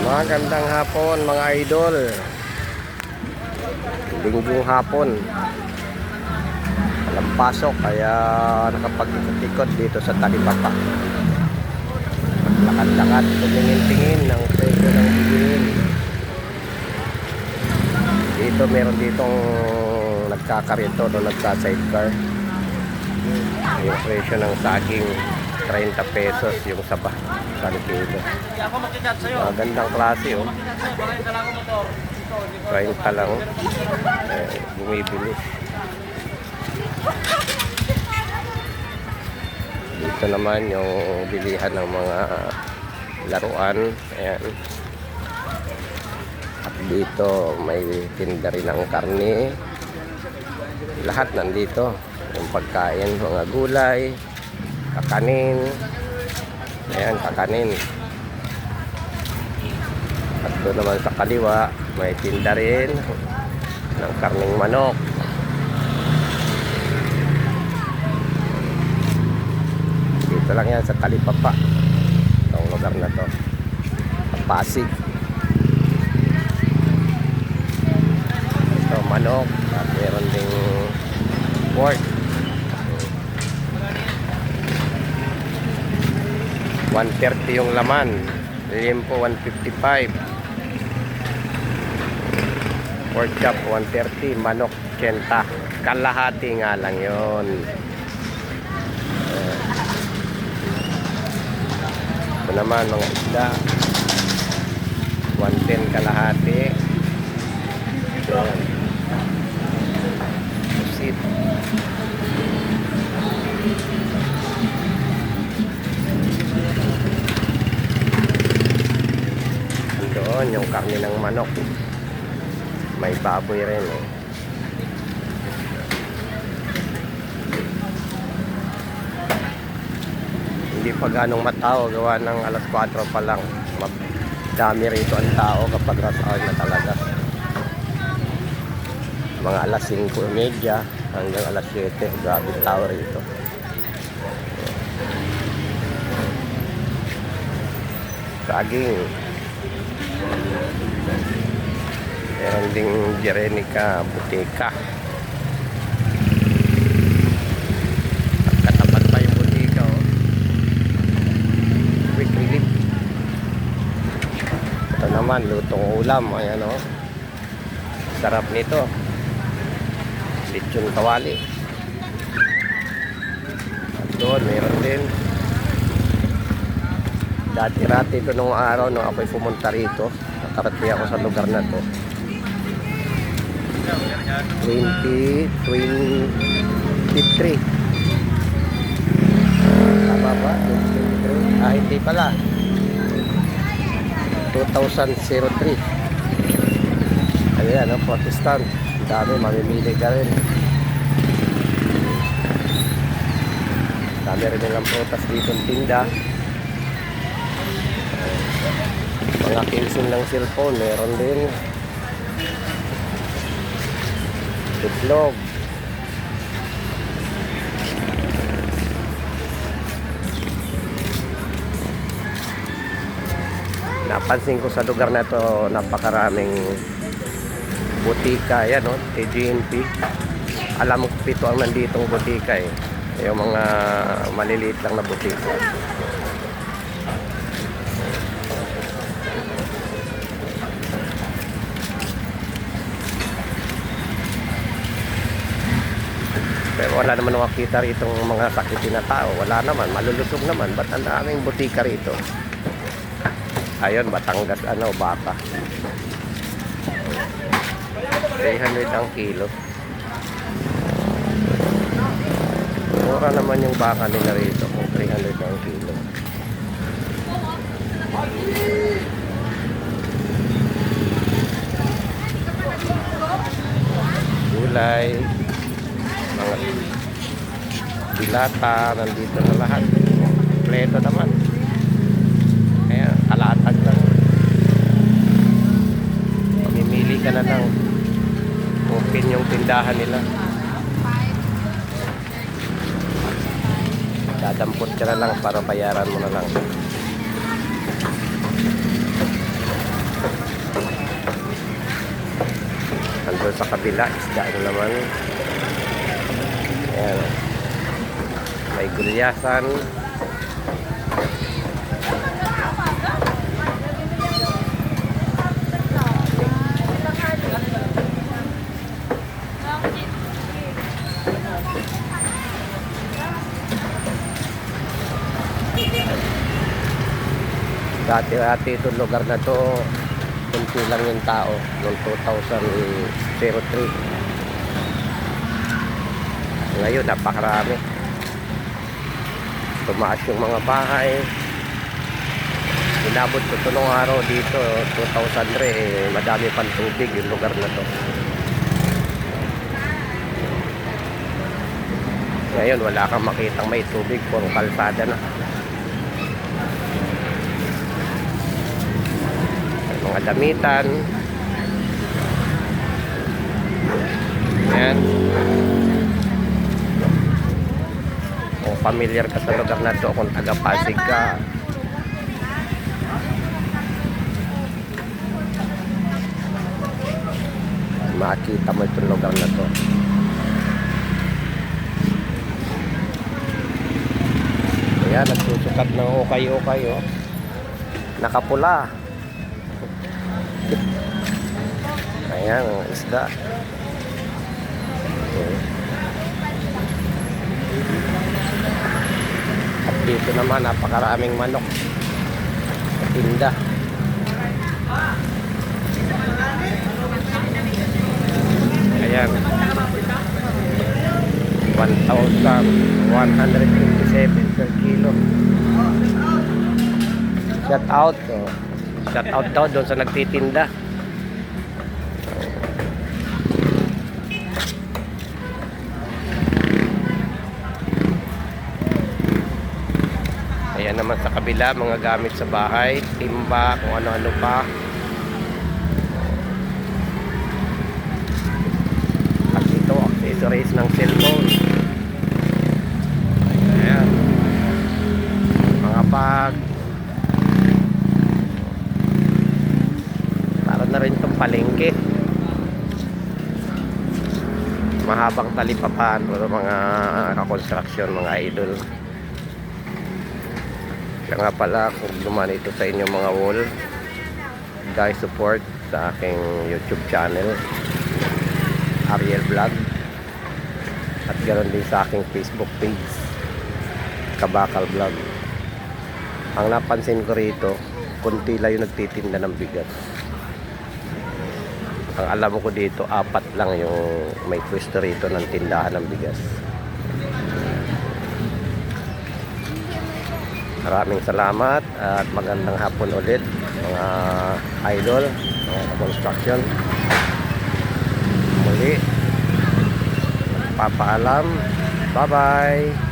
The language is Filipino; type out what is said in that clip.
Magandang hapon mga idol. Linggong hapon. Walang pasok kaya nakapag-ikot-ikot dito sa Talipapa. Lakad-lakad, tumingin-tingin ng presyo ng bilihin. Dito meron ditong nagkakarito o nagka-sidecar. Yung presyo ng saging 30 pesos yung saba sa kilo. Magandang klase oh. 30 lang. Bumibili. Dito naman yung bilihan ng mga laruan. Ayan. At dito may tinda rin ng karne. Lahat nandito. Yung pagkain, mga gulay, kakanin. Ayan, kakanin. At doon naman sa kaliwa, may tinda rin ng karning manok. Dito lang yan sa Talipapa. Itong lugar na to. Pasig. Ito, manok. At meron ding pork. 130 yung laman. Limpo 155. Pork chop 130. Manok 80. Kalahati nga lang yun. Ito naman mga isda 110 kalahati. Pusit doon yung karne ng manok. May baboy rin eh. Hindi pa ganong matao, gawa ng alas 4 pa lang. Dami rito ang tao kapag rush hour na talaga. Mga alas 5:30 hanggang alas 7. Grabe tao rito. Saging. Meron ding Jerenica butika. At katapat pa yung butika oh. Quick relief. Ito naman lutong ulam. Ayan oh. Sarap nito. Lechon kawali. At doon meron din. Dati-rati ito nung araw nung ako'y pumunta rito. Nakarating ako sa lugar na to. 2023. Tama ba? 2023? Ah, hindi pala. 2003. Ayan, Protestant. Dami, mamimili ka rin. Dami rin nilang prutas dito ng tinda. Mga kilsin ng cellphone, meron din. Itlog. Napansin ko sa lugar na to, napakaraming butika. Yan o, TGNP. Alam mo, 7 ang nanditong butika eh. Yung mga maliliit lang na butika. Pero wala naman makita rito mga sakitin na tao. Wala naman, malulusog naman. Ba't ang daming butika rito? Ayun, Batangas, baka 300 ang kilo. Mura naman yung baka nila rito kung 300 ang kilo. Gulay, mga dilata, nandito na lahat. Kompleto naman. Kaya kalatag lang. Mamimili ka na lang. Open yung tindahan nila. Dadampot ka na lang para bayaran mo na lang. sa kabila, isda na naman. Ayan. May gulyasan. Dati-dati itong lugar na to, kunti lang yung tao noong 2003. Ngayon, napakarami. Tumaas yung mga bahay. Inabot ko ito nung araw dito, 2003, madami pang tubig yung lugar na to. Ngayon, wala kang makitang may tubig, puro kalsada na. Mga damitan. Ayan. Kung familiar ka sa lugar na to, kung taga Pasig ka, makikita mo itong lugar na to. Ayan, nagsusukat ng ukay-ukay, oh. Nakapula. Ayan, isda. Okay. At dito naman, napakaraming manok sa tinda. Ayan, 1,157 per kilo. Shout out, oh. Shout out daw doon sa nagtitinda. Ayan naman sa kabila, mga gamit sa bahay, timba, kung ano-ano pa. At ito, accessories ng cellphone. Ayan. Mga bag. Para na rin itong palengke. Mahabang talipapan, pero mga construction, mga idol. Kaya nga pala, kung dumaan ito sa inyong mga wall, guys, support sa aking YouTube channel, Ariel Vlog, at ganoon din sa aking Facebook page, Kabakal Vlog. Ang napansin ko rito, kunti lang yung nagtitinda ng bigas. Ang alam ko dito, 4 lang yung may pwesto rito ng tindahan ng bigas. Maraming salamat at magandang hapon ulit mga idol, mga construction. Muli, papaalam. Bye bye.